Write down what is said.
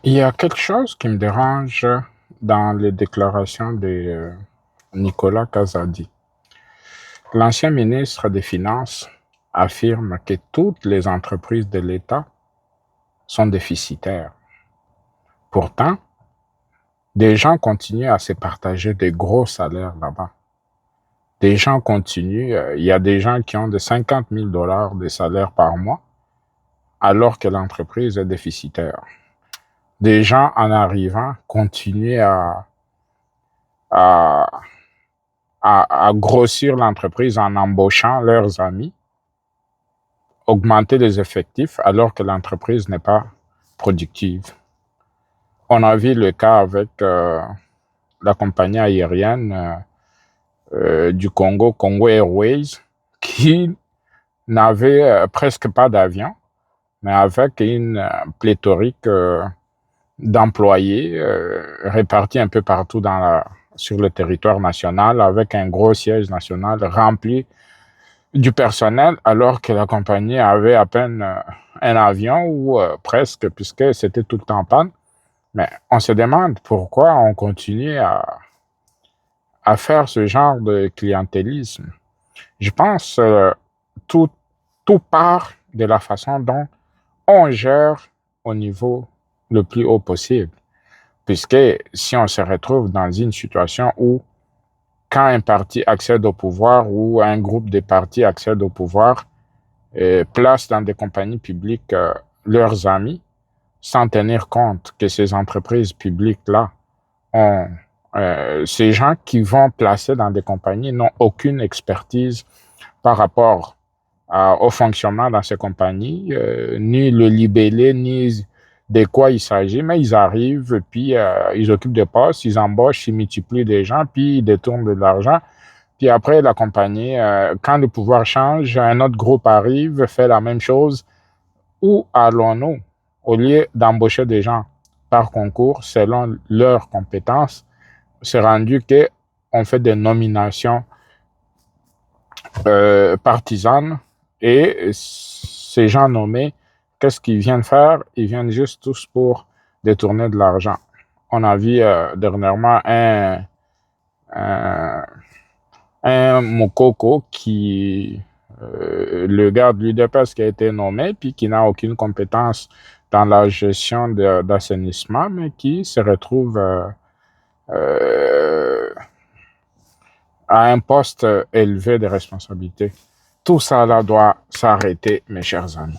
Il y a quelque chose qui me dérange dans les déclarations de Nicolas Kazadi. L'ancien ministre des Finances affirme que toutes les entreprises de l'État sont déficitaires. Pourtant, des gens continuent à se partager des gros salaires là-bas. Des gens continuent, il y a des gens qui ont de 50 000 dollars de salaire par mois alors que l'entreprise est déficitaire. Des gens en arrivant continuent à à grossir l'entreprise en embauchant leurs amis, augmenter les effectifs alors que l'entreprise n'est pas productive. On a vu le cas avec la compagnie aérienne du Congo, Congo Airways, qui n'avait presque pas d'avion, mais avec une pléthorique d'employés répartis un peu partout sur le territoire national, avec un gros siège national rempli du personnel, alors que la compagnie avait à peine un avion ou presque, puisque c'était tout le temps en panne. Mais on se demande pourquoi on continue à faire ce genre de clientélisme. Je pense tout, tout part de la façon dont on gère au niveau le plus haut possible. Puisque si on se retrouve dans une situation où quand un parti accède au pouvoir ou un groupe de partis accède au pouvoir, placent dans des compagnies publiques leurs amis sans tenir compte que ces entreprises publiques-là ont ces gens qui vont placer dans des compagnies n'ont aucune expertise par rapport au fonctionnement dans ces compagnies, ni le libellé, ni de quoi il s'agit, mais ils arrivent, puis ils occupent des postes, ils embauchent, ils multiplient des gens, puis ils détournent de l'argent. Puis après, la compagnie, quand le pouvoir change, un autre groupe arrive, fait la même chose. Où allons-nous au lieu d'embaucher des gens par concours selon leurs compétences? C'est rendu qu'on fait des nominations partisanes et ces gens nommés, qu'est-ce qu'ils viennent faire? Ils viennent juste tous pour détourner de l'argent. On a vu dernièrement un, un Mokoko le gars de l'UDPS qui a été nommé, puis qui n'a aucune compétence dans la gestion d'assainissement, mais qui se retrouve euh, à un poste élevé de responsabilité. Tout ça là doit s'arrêter, mes chers amis.